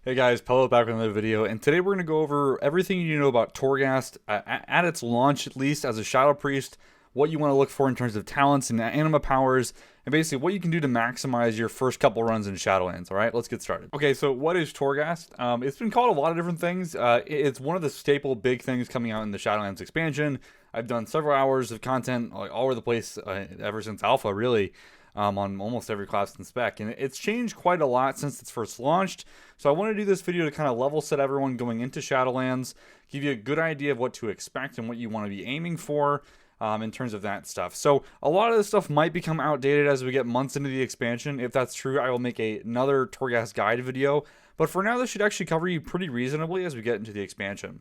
Hey guys, Pello back with another video, and today we're going to go over everything you need to know about Torghast at its launch, at least as a Shadow Priest, what you want to look for in terms of talents and Anima powers, and basically what you can do to maximize your first couple runs in Shadowlands. Alright, let's get started. Okay, so what is Torghast? It's been called a lot of different things. It's one of the staple big things coming out in the Shadowlands expansion. I've done several hours of content all over the place ever since Alpha, really. On almost every class and spec, and it's changed quite a lot since it's first launched. So I want to do this video to kind of level set everyone going into Shadowlands, give you a good idea of what to expect and what you want to be aiming for in terms of that stuff. So a lot of this stuff might become outdated as we get months into the expansion. If that's true, I will make another Torghast guide video, but for now this should actually cover you pretty reasonably as we get into the expansion.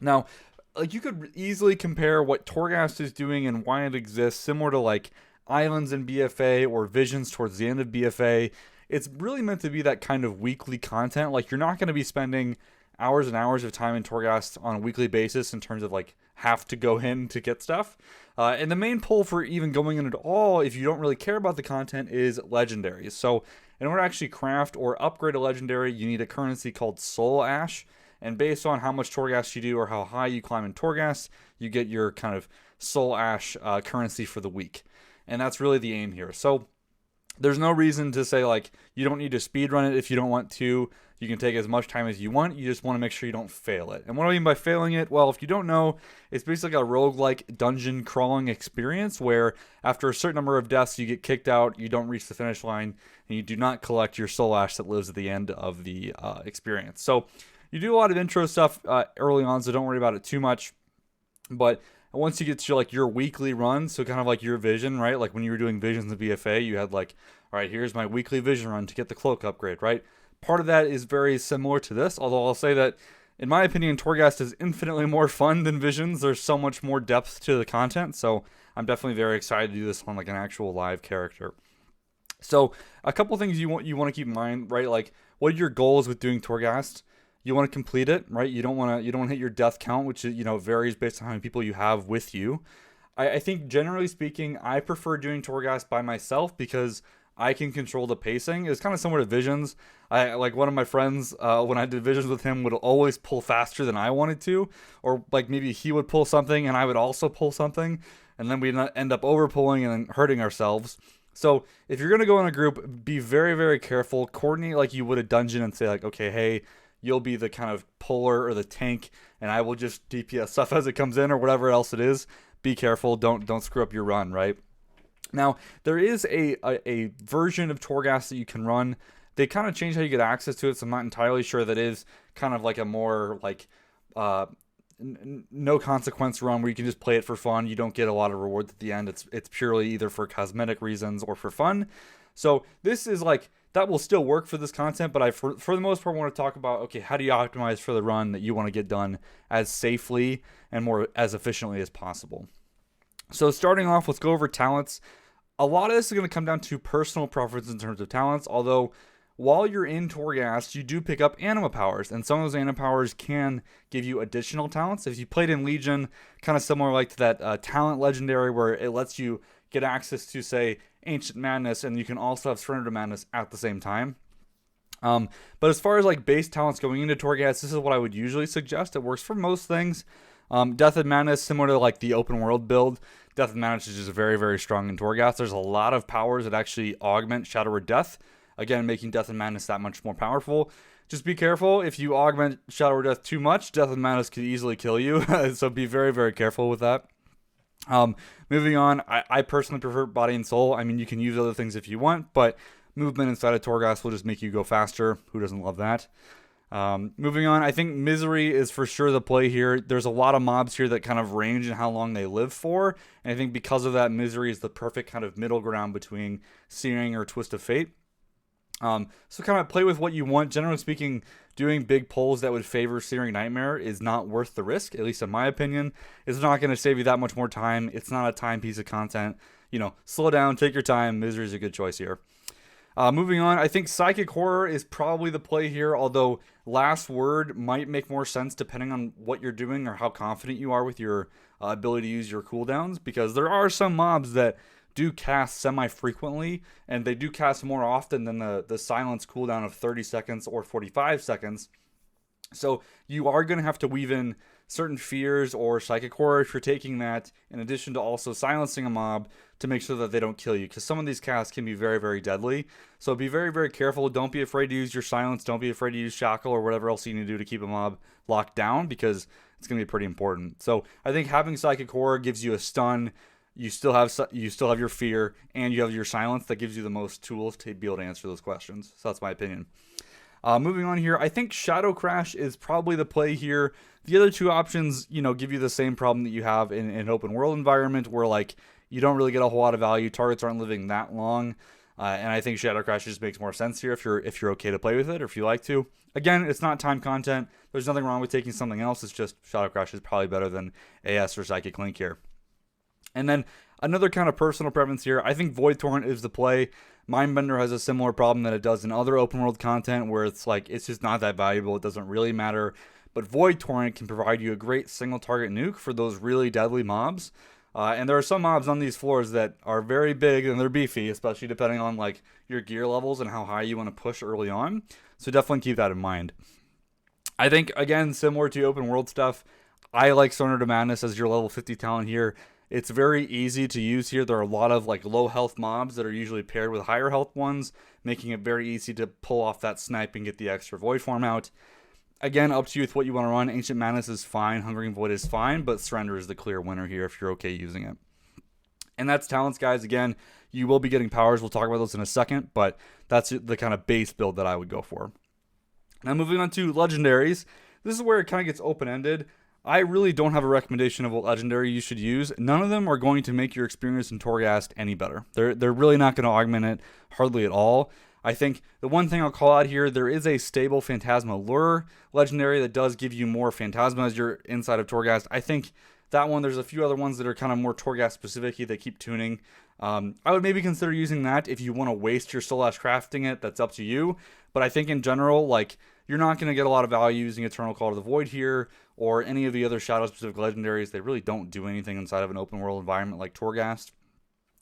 Now, like, you could easily compare what Torghast is doing and why it exists similar to like Islands in BFA or Visions towards the end of BFA. It's really meant to be that kind of weekly content. Like, you're not going to be spending hours and hours of time in Torghast on a weekly basis in terms of like have to go in to get stuff. And the main pull for even going in at all, if you don't really care about the content, is legendaries. So in order to actually craft or upgrade a legendary, you need a currency called Soul Ash. And based on how much Torghast you do or how high you climb in Torghast, you get your kind of Soul Ash currency for the week. And that's really the aim here. So there's no reason to say like you don't need to speedrun it if you don't want to. You can take as much time as you want. You just want to make sure you don't fail it. And what do I mean by failing it? Well, if you don't know, it's basically a roguelike dungeon crawling experience where after a certain number of deaths, you get kicked out, you don't reach the finish line, and you do not collect your soul ash that lives at the end of the experience. So you do a lot of intro stuff early on, so don't worry about it too much. But once you get to like your weekly run, so kind of like your vision, right? Like when you were doing visions in BFA, you had like, all right, here's my weekly vision run to get the cloak upgrade, right? Part of that is very similar to this, although I'll say that, in my opinion, Torghast is infinitely more fun than Visions. There's so much more depth to the content, so I'm definitely very excited to do this on like an actual live character. So a couple things you want to keep in mind, right? Like, what are your goals with doing Torghast? You want to complete it, right? You don't want to hit your death count, which is, varies based on how many people you have with you. I think generally speaking, I prefer doing Torghast by myself because I can control the pacing. It's kind of similar to Visions. I like one of my friends when I did Visions with him would always pull faster than I wanted to, or like maybe he would pull something and I would also pull something, and then we'd end up over pulling and hurting ourselves. So if you're gonna go in a group, be very, very careful. Coordinate like you would a dungeon and say like, okay, hey, you'll be the kind of puller or the tank, and I will just DPS stuff as it comes in or whatever else it is. Be careful. Don't screw up your run, right? Now, there is a version of Torghast that you can run. They kind of change how you get access to it, so I'm not entirely sure that is kind of like a more like no consequence run where you can just play it for fun. You don't get a lot of rewards at the end. It's purely either for cosmetic reasons or for fun. So this is like, that will still work for this content, but for the most part want to talk about, okay, how do you optimize for the run that you want to get done as safely and more as efficiently as possible. So starting off, let's go over talents. A lot of this is going to come down to personal preference in terms of talents, although while you're in Torghast, you do pick up Anima powers, and some of those Anima powers can give you additional talents. If you played in Legion, kind of similar like to that talent legendary where it lets you get access to, say, Ancient Madness, and you can also have Surrender to Madness at the same time. But as far as like base talents going into Torghast, this is what I would usually suggest. It works for most things. Death and Madness, similar to like the open world build, Death and Madness is just very, very strong in Torghast. There's a lot of powers that actually augment Shadow Word Death, again making Death and Madness that much more powerful. Just be careful, if you augment Shadow Word Death too much, Death and Madness could easily kill you, so be very, very careful with that. Moving on, I personally prefer Body and Soul. I mean, you can use other things if you want, but movement inside of Torghast will just make you go faster. Who doesn't love that? Moving on, I think Misery is for sure the play here. There's a lot of mobs here that kind of range in how long they live for, and I think because of that, Misery is the perfect kind of middle ground between Searing or Twist of Fate. So kind of play with what you want. Generally speaking, doing big pulls that would favor Searing Nightmare is not worth the risk, at least in my opinion. It's not going to save you that much more time. It's not a time piece of content. Slow down, take your time. Misery is a good choice here. Moving on, I think Psychic Horror is probably the play here, although Last Word might make more sense depending on what you're doing or how confident you are with your ability to use your cooldowns, because there are some mobs that do cast semi-frequently, and they do cast more often than the silence cooldown of 30 seconds or 45 seconds. So you are going to have to weave in certain fears or psychic horror if you're taking that, in addition to also silencing a mob to make sure that they don't kill you, because some of these casts can be very, very deadly. So be very, very careful. Don't be afraid to use your silence. Don't be afraid to use shackle or whatever else you need to do to keep a mob locked down, because it's going to be pretty important. So I think having psychic horror gives you a stun. You still have your fear, and you have your silence that gives you the most tools to be able to answer those questions. So that's my opinion. Moving on here, I think Shadow Crash is probably the play here. The other two options, give you the same problem that you have in an open world environment where like you don't really get a whole lot of value. Targets aren't living that long, and I think Shadow Crash just makes more sense here if you're okay to play with it or if you like to. Again, it's not time content. There's nothing wrong with taking something else. It's just Shadow Crash is probably better than AS or Psychic Link here. And then another kind of personal preference here, I think Void Torrent is the play. Mindbender has a similar problem that it does in other open world content where it's like it's just not that valuable. It doesn't really matter. But Void Torrent can provide you a great single target nuke for those really deadly mobs. And there are some mobs on these floors that are very big and they're beefy, especially depending on like your gear levels and how high you want to push early on. So definitely keep that in mind. I think, again, similar to open world stuff, I like Sonar to Madness as your level 50 talent here. It's very easy to use here. There are a lot of like low health mobs that are usually paired with higher health ones, making it very easy to pull off that snipe and get the extra Void form out. Again, up to you with what you want to run. Ancient Madness is fine. Hungering Void is fine, but Surrender is the clear winner here if you're okay using it. And that's talents, guys. Again, you will be getting powers. We'll talk about those in a second, but that's the kind of base build that I would go for. Now moving on to legendaries. This is where it kind of gets open-ended. I really don't have a recommendation of what legendary you should use. None of them are going to make your experience in Torghast any better. They're really not going to augment it hardly at all. I think the one thing I'll call out here, there is a stable Phantasma Lure legendary that does give you more Phantasma as you're inside of Torghast. I think that one, there's a few other ones that are kind of more Torghast specific that keep tuning. I would maybe consider using that if you want to waste your Soul Ash crafting it. That's up to you. But I think in general, like, you're not going to get a lot of value using Eternal Call to the Void here or any of the other Shadow-specific legendaries. They really don't do anything inside of an open world environment like Torghast.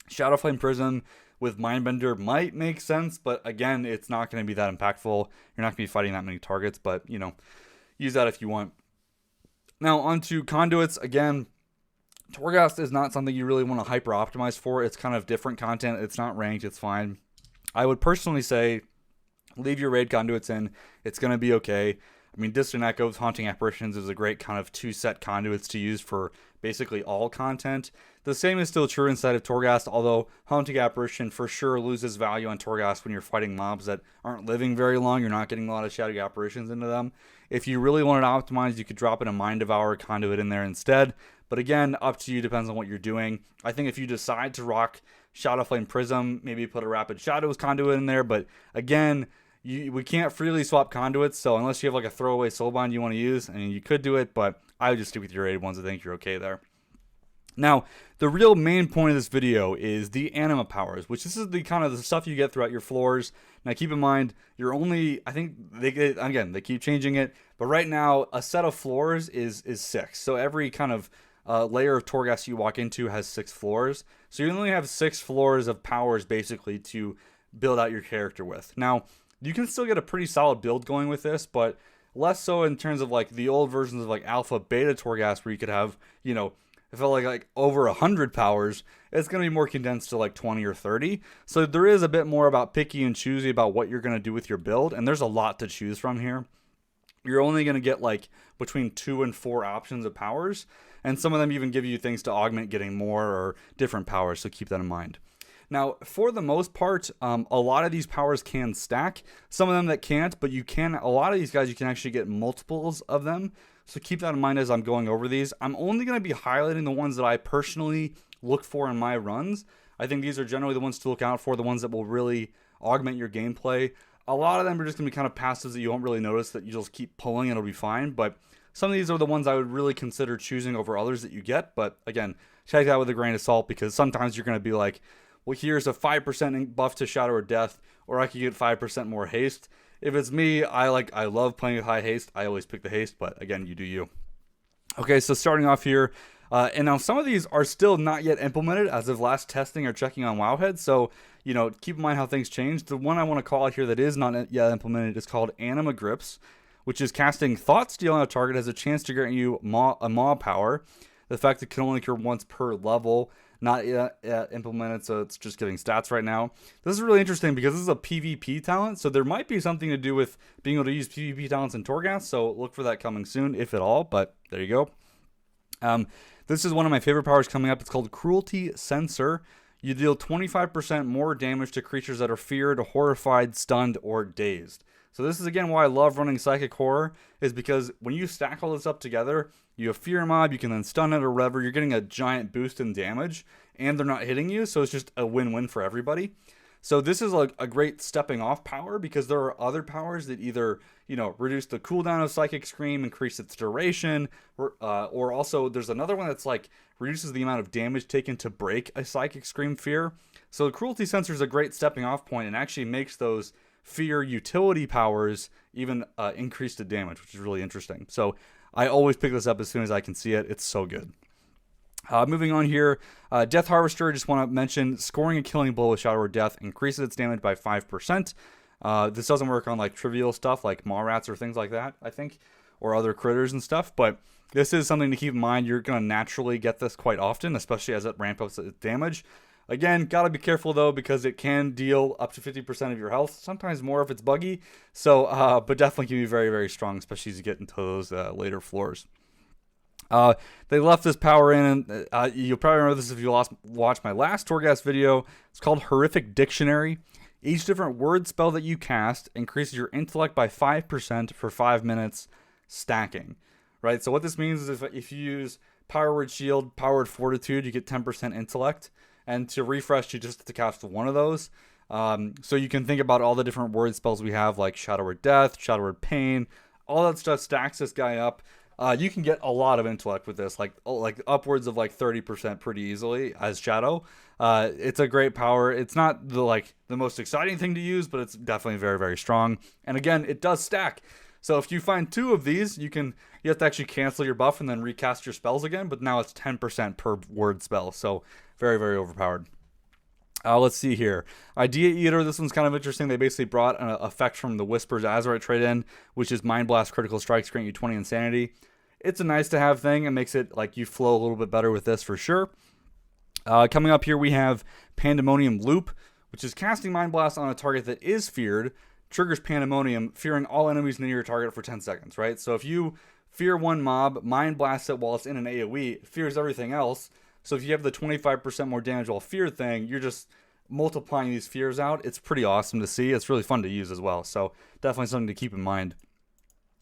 Shadowflame Prism with Mindbender might make sense, but again, it's not going to be that impactful. You're not going to be fighting that many targets, but, use that if you want. Now, onto Conduits. Again, Torghast is not something you really want to hyper-optimize for. It's kind of different content. It's not ranked. It's fine. I would personally say leave your raid Conduits in. It's going to be okay. I mean, Distant Echoes, Haunting Apparitions is a great kind of two-set Conduits to use for basically all content. The same is still true inside of Torghast, although Haunting Apparition for sure loses value on Torghast when you're fighting mobs that aren't living very long. You're not getting a lot of Shadow Apparitions into them. If you really wanted to optimize, you could drop in a Mind Devourer Conduit in there instead. But again, up to you, depends on what you're doing. I think if you decide to rock Shadowflame Prism, maybe put a Rapid Shadows Conduit in there. But again, we can't freely swap conduits, so unless you have like a throwaway soulbind you want to use, and you could do it, but I would just stick with your rated ones. I think you're okay there. Now, the real main point of this video is the Anima powers, which this is the kind of the stuff you get throughout your floors. Now, keep in mind, you're only, I think, they keep changing it, but right now, a set of floors is 6. So every kind of layer of Torghast you walk into has 6 floors. So you only have 6 floors of powers, basically, to build out your character with. Now, you can still get a pretty solid build going with this, but less so in terms of like the old versions of like alpha beta Torghast where you could have, it felt like over 100 powers. It's going to be more condensed to like 20 or 30. So there is a bit more about picky and choosy about what you're going to do with your build, and there's a lot to choose from here. You're only going to get like between 2 and 4 options of powers, and some of them even give you things to augment getting more or different powers, so keep that in mind. Now, for the most part, a lot of these powers can stack. Some of them that can't, but a lot of these guys, you can actually get multiples of them. So keep that in mind as I'm going over these. I'm only going to be highlighting the ones that I personally look for in my runs. I think these are generally the ones to look out for, the ones that will really augment your gameplay. A lot of them are just going to be kind of passives that you won't really notice, that you just keep pulling and it'll be fine. But some of these are the ones I would really consider choosing over others that you get. But again, take that with a grain of salt, because sometimes you're going to be like, well, here's a 5% buff to Shadow or Death, or I could get 5% more haste. If it's me, I love playing with high haste. I always pick the haste, but again, you do you. Okay, so starting off here, And now some of these are still not yet implemented as of last testing or checking on Wowhead. So, you know, keep in mind how things change. The one I want to call out here that is not yet implemented is called Anima Grips, which is casting Thought Steal on a target has a chance to grant you a maw power. The fact it can only occur once per level, not yet implemented, so it's just giving stats right now. This is really interesting because this is a PvP talent, so there might be something to do with being able to use PvP talents in Torghast, so look for that coming soon, if at all, but there you go. This is one of my favorite powers coming up. It's called Cruelty Sensor. You deal 25% more damage to creatures that are feared, horrified, stunned, or dazed. So this is, again, why I love running Psychic Horror, is because when you stack all this up together, you have Fear Mob, you can then stun it or whatever, you're getting a giant boost in damage, and they're not hitting you, so it's just a win-win for everybody. So this is a great stepping off power, because there are other powers that either, you know, reduce the cooldown of Psychic Scream, increase its duration, or also there's another one that's like reduces the amount of damage taken to break a Psychic Scream fear. So the Cruelty Sensor is a great stepping off point and actually makes those fear utility powers even increase the damage, which is really interesting. So I always pick this up as soon as I can see it. It's so good. Moving on here, Death Harvester, just want to mention, scoring a killing blow with Shadow or Death increases its damage by 5%. This doesn't work on like trivial stuff like maw rats or things like that, I think, or other critters and stuff, but this is something to keep in mind. You're going to naturally get this quite often, especially as it ramps up its damage. Again, gotta be careful though, because it can deal up to 50% of your health, sometimes more if it's buggy. So, but definitely can be very, very strong, especially as you get into those later floors. They left this power in, and you'll probably remember this if you watched my last Torghast video. It's called Horrific Dictionary. Each different word spell that you cast increases your intellect by 5% for 5 minutes, stacking. Right. So what this means is if you use Power Word Shield, Power Word Fortitude, you get 10% intellect. And to refresh, you just have to cast one of those. So you can think about all the different word spells we have, like Shadow Word Death, Shadow Word Pain. All that stuff stacks this guy up. You can get a lot of intellect with this, like upwards of like 30% pretty easily as Shadow. It's a great power. It's not the most exciting thing to use, but it's definitely very, very strong. And again, it does stack. So if you find 2 of these, you have to actually cancel your buff and then recast your spells again, but now it's 10% per word spell. So very, very overpowered. Let's see here. Idea Eater, this one's kind of interesting. They basically brought an effect from the Whispers Azurite trade-in, which is Mind Blast critical strikes, grant you 20 insanity. It's a nice to have thing. It makes it like you flow a little bit better with this for sure. Coming up here, we have Pandemonium Loop, which is casting Mind Blast on a target that is feared, triggers Pandemonium, fearing all enemies near your target for 10 seconds, right? So if you fear one mob, Mind Blast it while it's in an AoE, it fears everything else. So if you have the 25% more damage while feared thing, you're just multiplying these fears out. It's pretty awesome to see. It's really fun to use as well. So definitely something to keep in mind.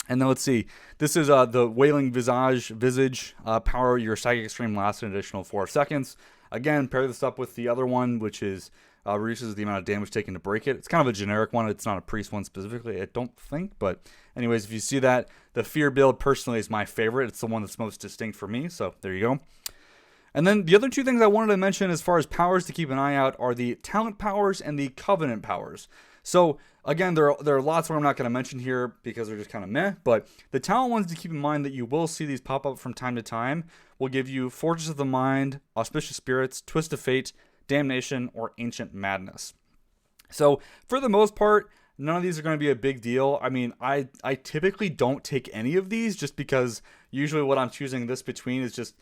And then let's see. This is the Wailing Visage power. Your Psychic Extreme lasts an additional 4 seconds. Again, pair this up with the other one, which is reduces the amount of damage taken to break it. It's kind of a generic one. It's not a priest one specifically, I don't think. But anyways, if you see that, the fear build personally is my favorite. It's the one that's most distinct for me. So there you go. And then the other 2 things I wanted to mention as far as powers to keep an eye out are the talent powers and the covenant powers. So again, there are lots where I'm not going to mention here because they're just kind of meh, but the talent ones to keep in mind that you will see these pop up from time to time will give you Fortress of the Mind, Auspicious Spirits, Twist of Fate, Damnation, or Ancient Madness. So for the most part, none of these are going to be a big deal. I mean, I typically don't take any of these just because usually what I'm choosing this between is just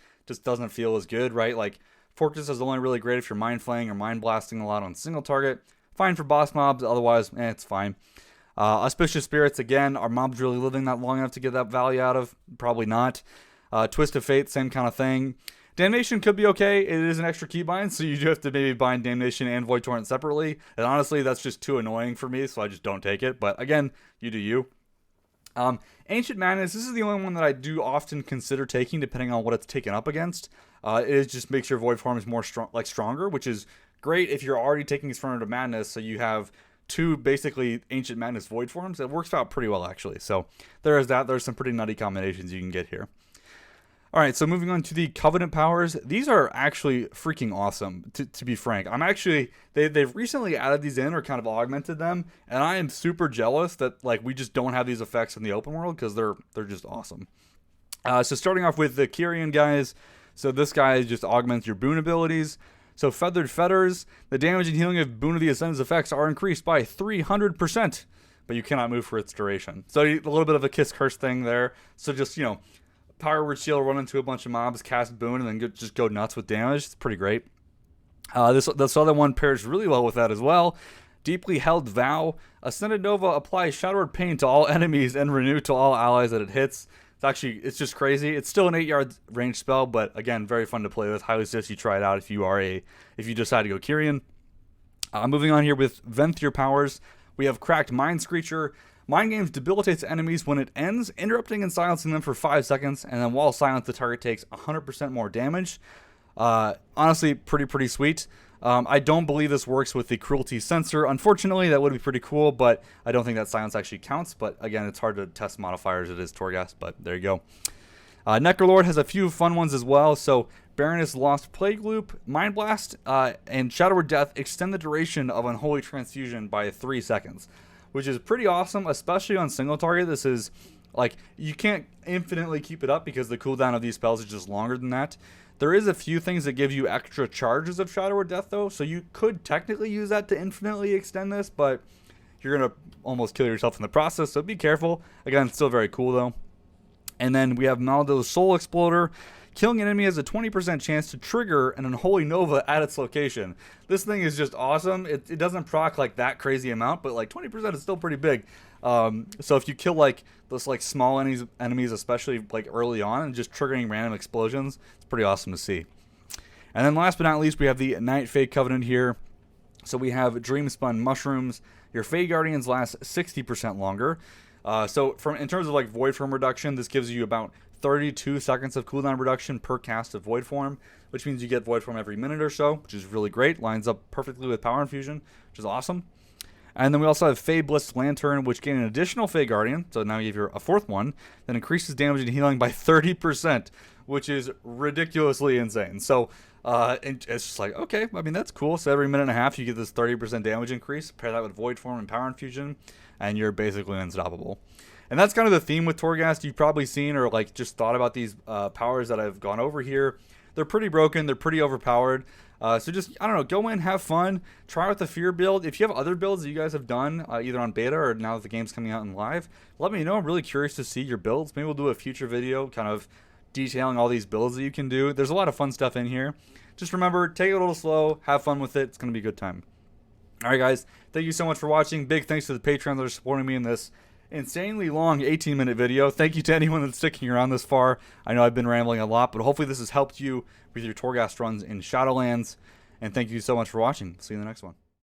doesn't feel as good, right? Like Fortress is only really great if you're mind flaying or mind blasting a lot on single target. Fine for boss mobs, otherwise, it's fine. Auspicious Spirits, again, are mobs really living that long enough to get that value out of? Probably not. Twist of Fate, same kind of thing. Damnation could be okay. It is an extra keybind, so you do have to maybe bind Damnation and Void Torrent separately. And honestly, that's just too annoying for me, so I just don't take it. But again, you do you. Ancient Madness, this is the only one that I do often consider taking depending on what it's taken up against. It just makes your Void forms more stronger, which is great if you're already taking Inferno to Madness, so you have 2 basically Ancient Madness Void forms. It works out pretty well, actually. So there is that. There's some pretty nutty combinations you can get here. Alright, so moving on to the Covenant powers. These are actually freaking awesome, to be frank. I'm actually, they've recently added these in or kind of augmented them, and I am super jealous that like we just don't have these effects in the open world because they're just awesome. So starting off with the Kyrian guys, So this guy just augments your boon abilities. So Feathered Fetters, the damage and healing of Boon of the Ascendant's effects are increased by 300%, but you cannot move for its duration. So a little bit of a Kiss Curse thing there. So just, Power Word Shield, run into a bunch of mobs, cast Boon, and then just go nuts with damage. It's pretty great. This other one pairs really well with that as well. Deeply Held Vow. Ascended Nova applies Shadowed Pain to all enemies and renew to all allies that it hits. It's just crazy. It's still an 8-yard range spell, but again, very fun to play with. Highly suggest you try it out if you decide to go Kyrian. Moving on here with Venthyr powers, we have Cracked Mind Screecher. Mind Games debilitates enemies when it ends, interrupting and silencing them for 5 seconds, and then while silenced, the target takes 100% more damage. Honestly, pretty sweet. I don't believe this works with the Cruelty Sensor. Unfortunately, that would be pretty cool, but I don't think that silence actually counts. But again, it's hard to test modifiers. It is Torghast, but there you go. Necrolord has a few fun ones as well. So Baroness Lost Plague Loop, Mind Blast, and Shadow Death extend the duration of Unholy Transfusion by 3 seconds, which is pretty awesome, especially on single target. This is you can't infinitely keep it up because the cooldown of these spells is just longer than that. There is a few things that give you extra charges of Shadow or Death, though, so you could technically use that to infinitely extend this, but you're going to almost kill yourself in the process, so be careful. Again, still very cool, though. And then we have Maldo's Soul Exploder. Killing an enemy has a 20% chance to trigger an Unholy Nova at its location. This thing is just awesome. It doesn't proc that crazy amount, but 20% is still pretty big. So if you kill those small enemies, especially early on, and just triggering random explosions, it's pretty awesome to see. And then last but not least, we have the Night Fae Covenant here. So we have Dream Spun Mushrooms. Your Fae Guardians last 60% longer. So in terms of Void Form reduction, this gives you about 32 seconds of cooldown reduction per cast of Void Form, which means you get Void Form every minute or so, which is really great. Lines up perfectly with Power Infusion, which is awesome. And then we also have Fae Bliss Lantern, which gain an additional Fae Guardian, so now you have a fourth one, that increases damage and healing by 30%, which is ridiculously insane. So it's just okay, I mean, that's cool. So every minute and a half, you get this 30% damage increase. Pair that with Void Form and Power Infusion, and you're basically unstoppable. And that's kind of the theme with Torghast. You've probably seen or just thought about these powers that I've gone over here. They're pretty broken. They're pretty overpowered. So just, I don't know, go in, have fun, try out the Fear build. If you have other builds that you guys have done, either on beta or now that the game's coming out in live, let me know. I'm really curious to see your builds. Maybe we'll do a future video kind of detailing all these builds that you can do. There's a lot of fun stuff in here. Just remember, take it a little slow, have fun with it. It's going to be a good time. All right, guys, thank you so much for watching. Big thanks to the Patreons that are supporting me in this insanely long 18-minute video. Thank you to anyone that's sticking around this far. I know I've been rambling a lot, but hopefully this has helped you with your Torghast runs in Shadowlands. And thank you so much for watching. See you in the next one.